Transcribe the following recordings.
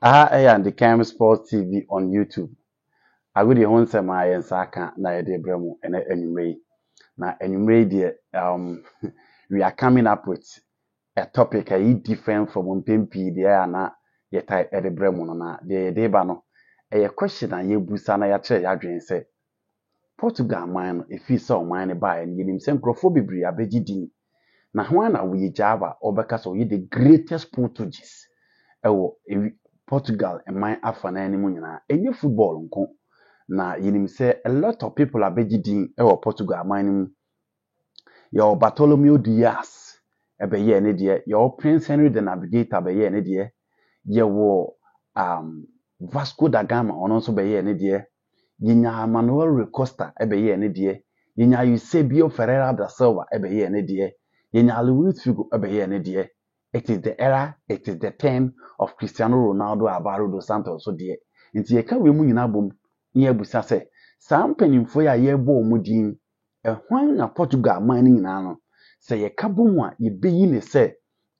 And the Cam Sports TV on YouTube. I would want some my and Saka na de bremo and anyway. Now anyway we are coming up with a topic different from Mpempi there na yet I de bremo na de bano. A question and you busana ya che ya dwen say Portugal man if you saw mine by and you him bebree abegi din. Na ho na we Java obeka so ye the greatest Portuguese. Ewo Portugal man afa na animu nyina enye football nko na yinim say a lot of people are begidin ewo Portugal man mu your Bartolomeu Diaz ebeye ne de your Prince Henry the Navigator beye ne de ye wo Vasco da Gama ono so beye ne de yinya Manuel Recosta ebeye ne de yinya Eusebio Ferreira da Silva ebeye ne de yinya Luis Figo ebeye ne de. It is the era, it is the time of Cristiano Ronaldo Alvaro dos Santos so dear. Nti ye ka we mu nyina bom ne abusa se saa mpanimfo ya ye bo mu din hwan na Portugal man nyina no se ye ka bom a ye beyi ne se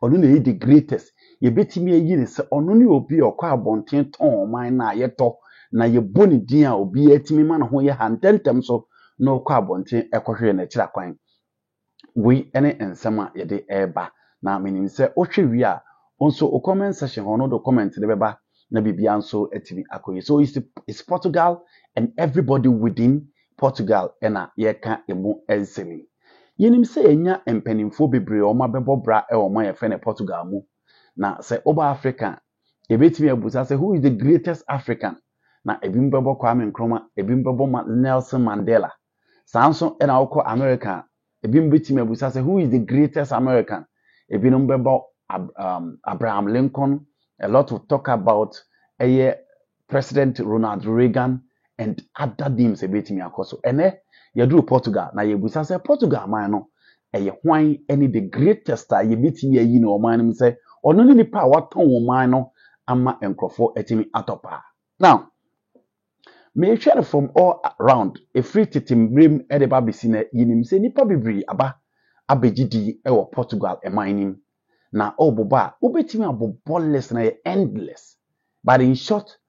ono na ye the greatest ye betimi yi ne se ono ne obi okwa abonten ton man na ye to na ye boni din a obi atimi ma na ho ye hantentem so na okwa abonten ekohwe na kira kwan we ene ensema ye de eba na menim se ohwe wi a onso o comment section hono do comment de beba na bibia nso atimi akoyi so it's Portugal and everybody within Portugal ena ye ka emu ensemi yenim se enya empanimfo bebre o ma bebo bra e o ma ye fe ne Portugal mu na se oba Africa e betimi abusa se who is the greatest African na ebim bebo Kwame Nkrumah ebim bebo Nelson Mandela sanso ena okọ America ebim betimi abusa se who is the greatest American. Ebinom bebo Abraham Lincoln, a lot of talk about President Ronald Reagan and other names ebetimi akoso. Ene yedru Portugal na yebusa se Portugal man no hwan any the greatest ye betimi ayi no man nim se ono ni nipa waton wo man no ama enkrofo etimi atopa. Now me share from all around a free titimbrem edeba bisine yinim se nipa bibiri aba abegidi ewo Portugal emanim na oboba obetimi aboboless na endless but in short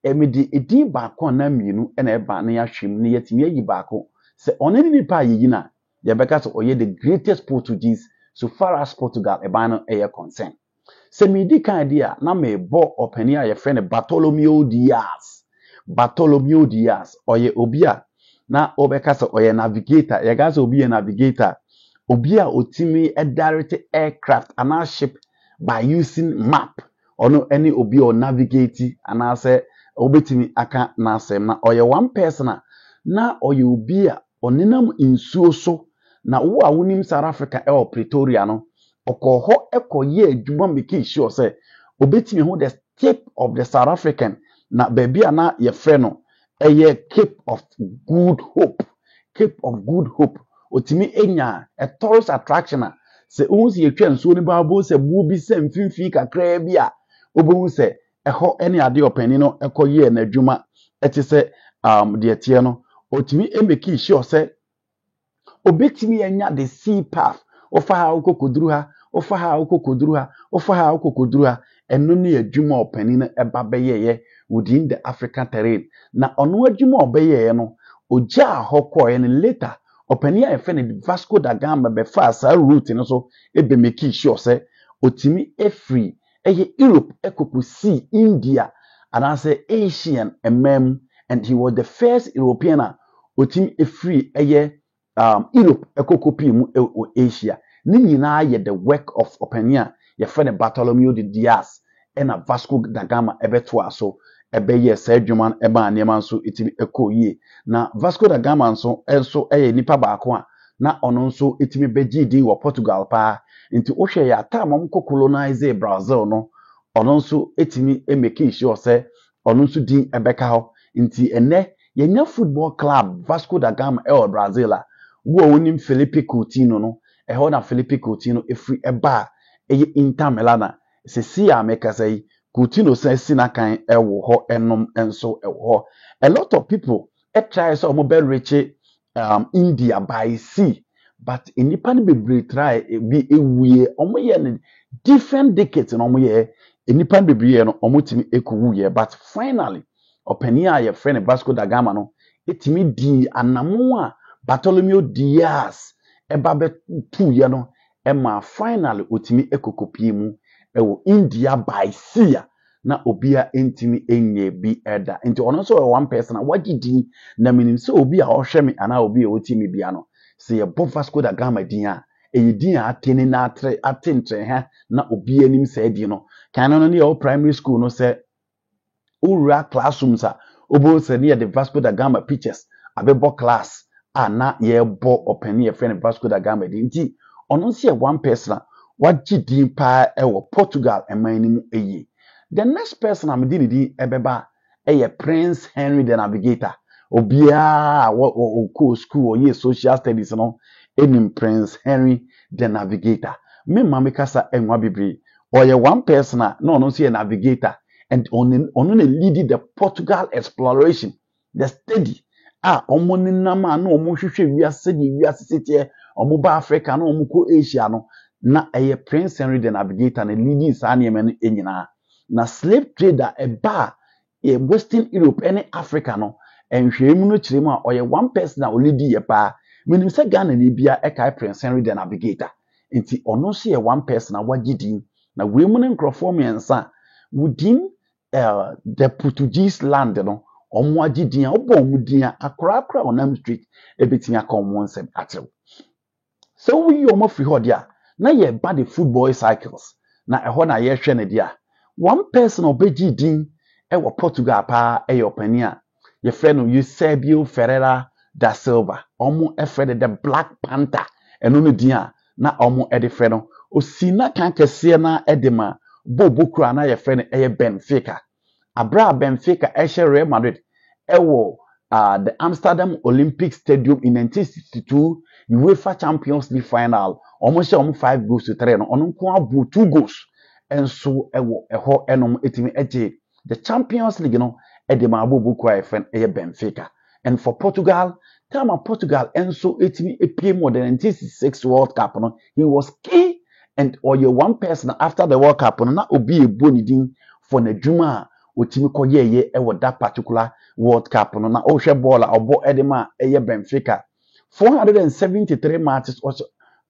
emedi edi baako na mienu na eba na yahwem na yetimi ayi baako se oneni nipa ayi na ye beka so oye the greatest Portuguese so far as Portugal eba no eye concern se mi di kan dia na me bo opani a ye friend Bartolomeu Diaz oye obia na obeka so oye navigator ye ga so obi navigator obi a otimi direct aircraft and a ship by using map ono any obi o navigate and say obetimi aka na asem na oye one person na oye obi a oninam insuo so na wo a wonim South Africa e Pretoria no okoho ekoye adwuma make sure say obetimi ho the tip of the South African na baby na ye frɛ no eye Cape of Good Hope otimi enya a tourist attraction a se unsi yetwa nso ni baabo se bu bi se mfimfi kakra bi a obohu se eho ene ade opani no ekoye na adwuma eti se de tie no otimi emeki sure se obetimi enya the sea path ofa ha okokoduru ha ofa ha okokoduru ha ofa ha okokoduru ha eno ne adwuma opani no eba beyeye within the African terrain na ono adwuma obeyeye no oja hokọ en later opani a efe ne Vasco da Gama be fa sa route no so ebe make sure say otimi free Europe ekokusi India and I say Asian and he was the first European otimi free Europe ekokopi mu Asia ni nyina ye the work of opani a ye fe ne Bartolomeu Diaz and Vasco da Gama ebeto aso ebeye sa adwuma eba anema nso etimi ekoyie na Vasco da Gama nso nipa baako a na ono nso etimi begidi wo Portugal pa nti ohwe ya tamam ko colonize Brazil no ono nso etimi emeke sure say ono nso din ebeka ho nti ene yenya football club Vasco da Gama Brazil a wo wonim Felipe Coutinho no ho na Felipe Coutinho efri eba Inter Milan se si ameka say Coutinho say sinakan ewo ho enom enso ewo ho a lot of people try so mo be reach India by sea but inipa no be try be ewie omo ye different decades no omo ye enipa bebree no omotimi ekuwu ye but finally opani a ye friend Vasco da Gama no etimi di anamo a Bartholomew Diaz eba be tu ye no ema finally otimi ekokopie mu ewo India by sea na obia entimi enye bi eda nti ono so one person wagidi na minim se obi a ohwe me ana obi a otimi bia no se ye bo Vasco da Gama din a eyidin a atene na atre atentre ha na obi anim se di no kan no ne primary school no se ura classrooms a obo se ne the Vasco da Gama pictures abebo class a na ye bo opani ye friend Vasco da Gama din nti ono se one person wagidi pa ewo Portugal emanimu eye. The next person I'm dealing with ebeba Prince Henry the Navigator. Obia wo school or ye social studies no enim Prince Henry the Navigator. Me mama kasa enwa bibiri. Or ye one person no see a navigator and on lead the Portugal exploration, the study. Omo ni nama no omo hwehwe wiase di wiase setie omo ba Africa no omo ko Asia no na Prince Henry the Navigator na leading sa na enyina. Na slave trader eba Western Europe any Africa no enhwemu no kiremu a oye one person na oledi ye pa menim se Ghana ni bia ekai Prince Henry the Navigator nti ono so ye one person na wagidi na wemu ne nkrofo miensa within the Portuguese land no omo agidi a obo omo din akra onam street ebetin aka omo nsem atew so we omo free ho dia na ye ba the football cycles na eho na ye hwe ne dia one person obeji din ewo Portugal pa opani a ye friend Eusebio Ferreira da Silva omo efred the Black Panther eno no din a na omo de friend no osina kan kese na edema bobokura na ye friend Benfica abra Benfica Real Madrid ewo the Amsterdam Olympic Stadium in 1962 UEFA Champions League final omo she omo 5 goals to 3 no ono nko abu 2 goals enso ewo eho enom etimi eje the Champions League no edema aboboku a friend Benfica and for Portugal time of Portugal enso etimi epie more than 1966 World Cup no he was key and or you one person after the World Cup no na obi ebonidin for na dwuma otimi koyeye ewo that particular World Cup no na ohwe ball a obo edema Benfica 473 matches also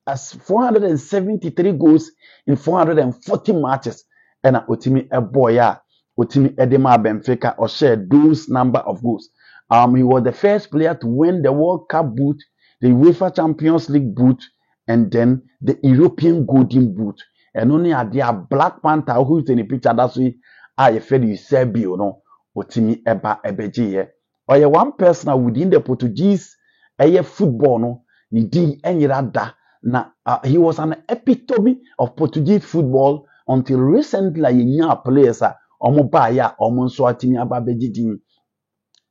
as 473 goals in 440 matches and otimi eboya otimi edema Benfica or share those number of goals. He was the first player to win the World Cup boot, the UEFA Champions League boot, and then the European Golden Boot. And only at their Black Panther who is in the picture that's why I feel you Serbia no otimi eba ebeje or you one person within the Portuguese football no ni di enyira da na he was an epitome of Portuguese football until recently yenya players omo ba ya omo nso atimi aba begidin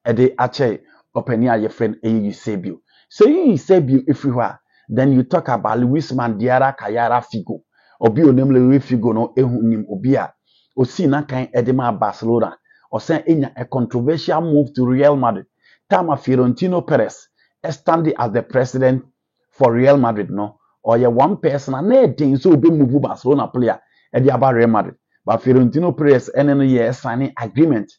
ede ache openi a your friend Eusebio so Eusebio everywhere then you talk about Luis Mandiara Kayara Figo obi onem Luis Figo no ehunim obi a osi na kan edema Barcelona o say enya a controversial move to Real Madrid time Florentino Perez standing as the president for Real Madrid no or you one person na edin so obi move Barcelona player e dey about Real Madrid but Florentino Perez ene no ye signing agreement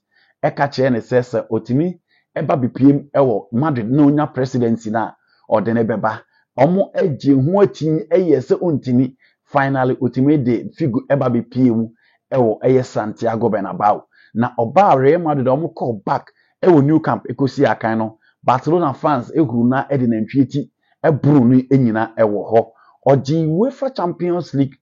e ka che ne say otimi eba bpm ewo Madrid no nya presidency na o de ne beba omo eje hu atini eye se ontini finally otimi de Figo eba bpm ewo eye Santiago Bernabeu na oba Real Madrid omo call back ewo New Camp ekosi akan no Barcelona fans ehuru na ede na ntweti eburu no enyina ewo ho oji UEFA Champions League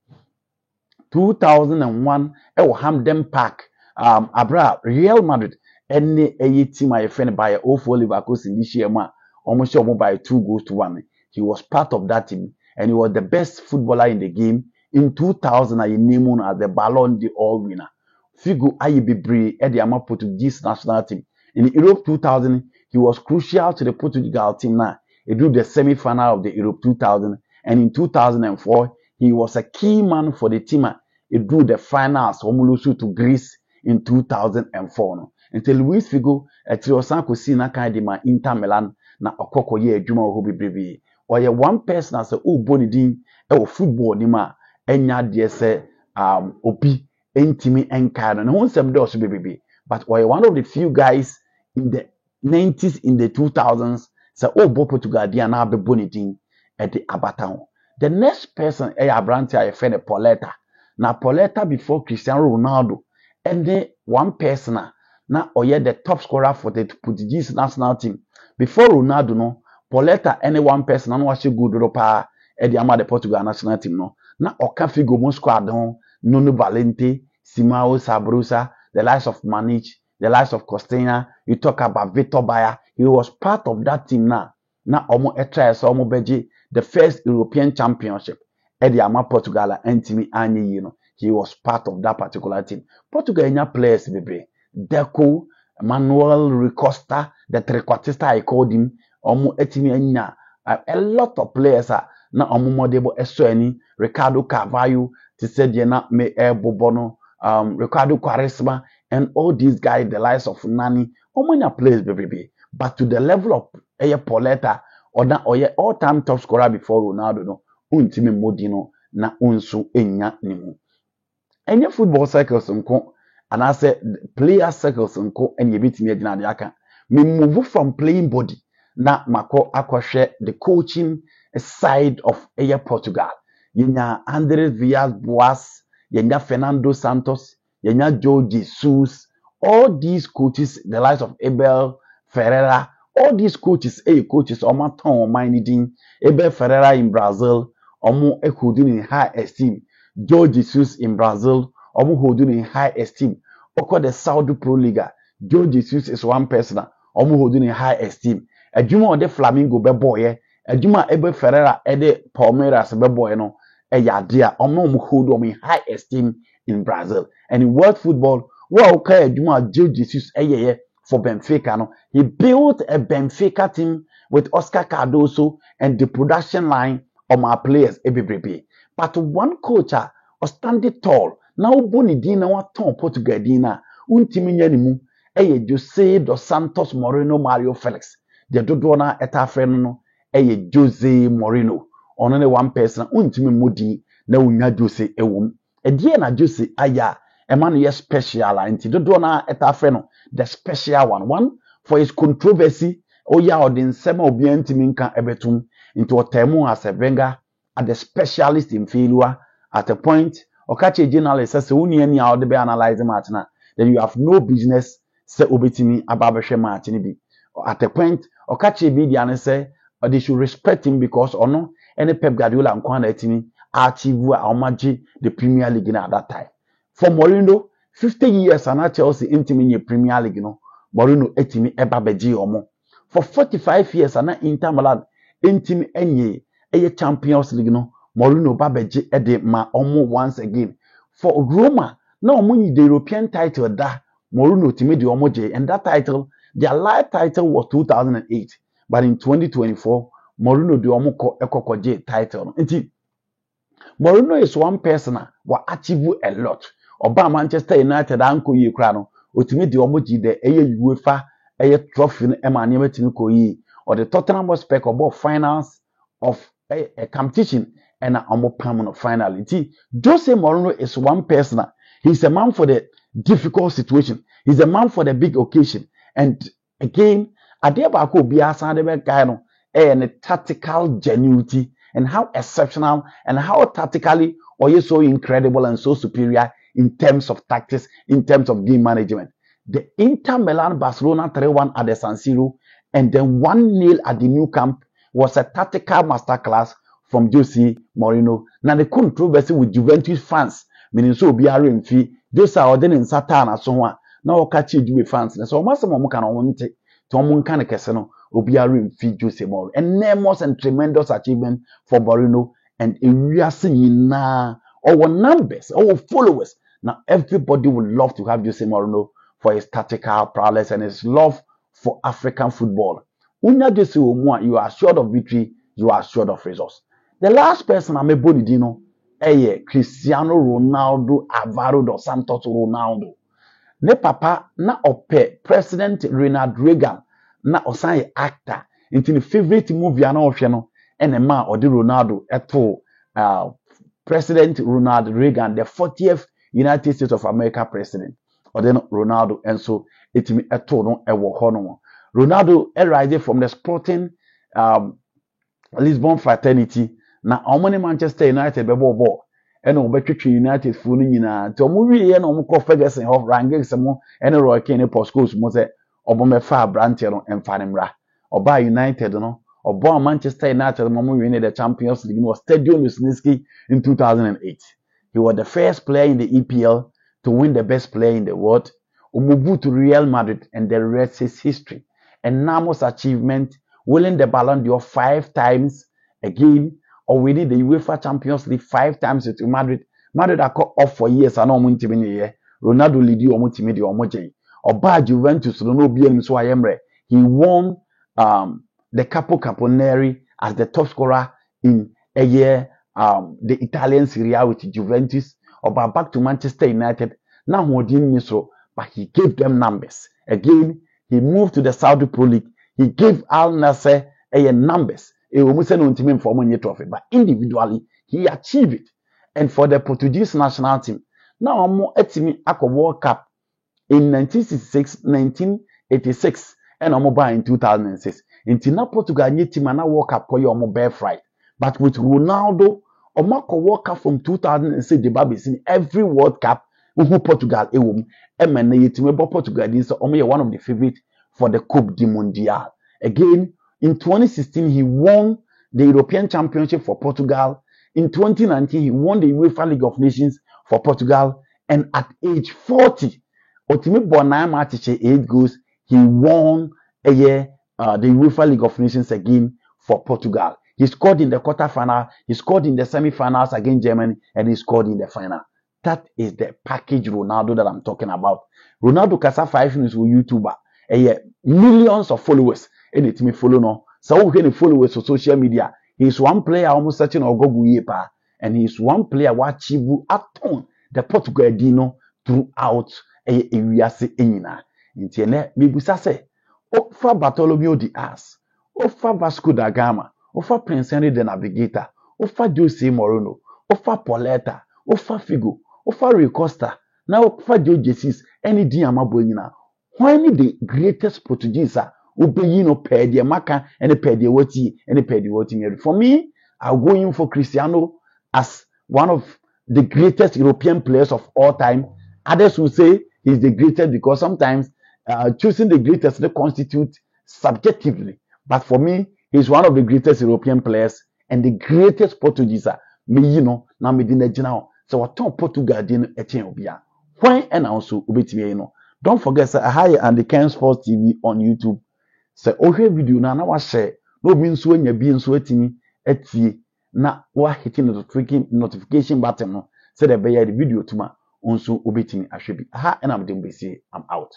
2001 ewo Hampden Park abra Real Madrid ene eye team a friend by Ofo Leverkusen this year ma almost sure by 2-1 he was part of that team and he was the best footballer in the game in 2000 I named him as the Ballon d'Or winner Figo aye bebre e the ama Portuguese national team in Europe 2000 he was crucial to the Portugal team now he drew the semi-final of the Europe 2000 and in 2004 he was a key man for the team he drew the finals homolosu to Greece in 2004 no until Luis Figo Triosan kosi na kan de ma Inter Milan na okoko ye adwuma ho bebrebe oye one person as o bonidin e wo football ni ma enya de se obi Entimi Enkado. And who some does baby. But one of the few guys in the 90s, in the 2000s, so oh bo Portugal dia na be bonitin at the Abatown. The next person Abranti I friend Pauletta. Now Pauletta before Cristiano Ronaldo. And then one person na oye the top scorer for the Portuguese national team. Before Ronaldo no, Pauletta any one person no was good ropa at the ama the Portugal national team no. Na oka figo mo squad no Nuno Valente, Simao Sabrosa, the likes of Manich, the likes of Costinha. You talk about Vitor Bayer. He was part of that team now. Now almost almost beji the first European Championship. Eddie Ama Portugal Antimi Anyi, you know, he was part of that particular team. Portugal enya players baby. Deco, Manuel Ricosta, the trequartista I called him. Almost etimi enya a lot of players are na omumodebo esoani Ricardo Carvalho to say na me Bobono, Ricardo Quaresma, and all these guys, the likes of Nani, many players, baby. But to the level of Pauletta or that or all-time top scorer before Ronaldo, no, untimi modino na unsu enya nimu. Any football cycles nko, and I said player cycles nko, and you beat me na diaka. Me move from playing body na mako akoshe the coaching side of Portugal. Yenya Andres Villas-Boas, yenya Fernando Santos, yenya Joe Jesus, all these coaches, the likes of Abel Ferreira, all these coaches, coaches, Oma Tom, Minding, Abel Ferreira in Brazil, Omo holding in high esteem, Joe Jesus in Brazil, Omo holding in high esteem. Oko the Saudi Pro Liga, Joe Jesus is one person, Omo holding in high esteem. Ejuma on the Flamingo be boy, Ejuma Abel Ferreira, Ede Palmeiras be boy, no. Dia hold in high esteem in Brazil and in world football. Well, okay, Joe Jesus for Benfica. No, he built a Benfica team with Oscar Cardoso and the production line of my players. But one coach standing tall now Boni Dina what ton Portugal Dina untiminya nimu Jose dos Santos Moreno Mario Felix. The Dodona etafreno Jose Moreno. Only one person untimi mudi na unya Jose ewom edie na Jose aya man yes special anti dodo na etafe no the special one for his controversy oya odin sema obi antimi nka ebetum into otemu as a Wenger at the specialist in failure at a point okache journalist say uni ani a ode be analyze match na then you have no business say obetimi ababehwe match ni bi at a point okache bi dia ne say they should respect him because ono any Pep Guardiola nkwana etimi achieve a the Premier League at that time. For Mourinho, 50 years and Chelsea intimi in Premier League no. Mourinho etimi eba beji omo. For 45 years and Inter Milan intimi enye Champions League no. Mourinho ba beji ede ma omo once again. For Roma, no omo the European title da Mourinho timi di omo je, and that title, their live title was 2008, but in 2024 Mourinho di omo ekokoje title. Nti Mourinho is one person who achieve a lot. Oba Manchester United anko yi kra no, otimi di omo ji de UEFA trophy no ema ne metimi ko yi, or the Tottenham Hotspur about finals of a competition and omo pam no finality. Jose Mourinho is one person. He's a man for the difficult situation. He's a man for the big occasion. And again, adeba ko bi asan de be guy no and tactical genuity and how exceptional and how tactically or you so incredible and so superior in terms of tactics, in terms of game management. The Inter Milan Barcelona 3-1 at the San Siro and then 1-0 at the Nou Camp was a tactical masterclass from Jose Mourinho. Now the controversy with Juventus fans, meaning so be a fee, Jose ordering Satan as someone. Now catch Juve fans. So much more can want it to Munkan Casino. Obiara fi Jose Mourinho. Enormous and tremendous achievement for Mourinho and na our numbers, our followers. Now everybody would love to have Jose Mourinho for his tactical prowess and his love for African football. Unya Jose Omua, you are assured of victory, you are assured of results. The last person I'm able to know, Cristiano Ronaldo Alvaro dos Santos Ronaldo. Ne papa na ope President Ronald Reagan na osan actor into the favorite movie ana ohwe no ene ma odi Ronaldo eto President Ronald Reagan the 40th United States of America president. Or then Ronaldo, and so it me a tono a wohono. Ronaldo arising from the sporting Lisbon fraternity. Na omone Manchester United bebo ball. And obetwetwe United fu no nyina. Nti omuwie ye na omukọ Ferguson of Rangers mo ene Roy Keane postcodes mo se obomefa abrante no emfa mra. Oba United no obo Manchester United mo win the Champions League no Stadium Wisniewski in 2008. He was the first player in the EPL to win the best player in the world. Umubu to Real Madrid, and the rest is history. And Namos achievement, winning the Ballon d'Or 5 times again, or winning the UEFA Champions League 5 times to Madrid. Madrid are cut off for years and almost year. Ronaldo lidi omutimidi omoje. Oba Juventus no be so ayemre. He won the Capo Caponeri as the top scorer in a year. The Italian Serie A with Juventus, or back to Manchester United. Now he didn't so, but he gave them numbers. Again, he moved to the Saudi Pro League. He gave Al Nassr numbers. But individually, he achieved it. And for the Portuguese national team, now I'm more at World Cup in 1966, 1986, and I'm in 2006. In Portugal, new team and World Cup for your mobile fright. But with Ronaldo, Omako World Cup from 2006, the Babis in every World Cup, who Portugal, Portugal is one of the favorites for the Coupe du Mondial. Again, in 2016, he won the European Championship for Portugal. In 2019, he won the UEFA League of Nations for Portugal. And at age 40, Otimi Bonai Matiche 8 goals, he won the UEFA League of Nations again for Portugal. He scored in the quarterfinal, he scored in the semi-finals against Germany, and he scored in the final. That is the package Ronaldo that I'm talking about. Ronaldo Casa 5 minutes with YouTuber. Millions of followers. And it me follow no. So we can follow on social media. He's one player almost searching or go yepa. And he's one player wachibu aton the Portugal dino throughout a area se enina. Intiene mibusa se. Ofa Bartolomeo Diaz. Ofa Vasco da Gama. Ofa Prince Henry the Navigator, Ofa Jose Mourinho, Ofa Pauleta, Ofa Figo, Ofa Rui Costa, now Ofa Joe Jesus, any Diamabonina. When the greatest Portuguese Ubeyino paid the Maka and a paid the Woti and a paid the Woti. For me, I'll go in for Cristiano as one of the greatest European players of all time. Others will say he's the greatest because sometimes choosing the greatest they constitute subjectively. But for me, he's one of the greatest European players and the greatest Portuguese. Me, now me dinner now. So what ton Portugal din Etienne Obia. When and also ubetime Don't forget say I and the Ken Sports TV on YouTube. Say ohwe video na wa share. No bi nso anya bi nso atimi atie na wa hitting the notification button no. Say the be the video tuma onso ubetime ahwe bi. And I'm out.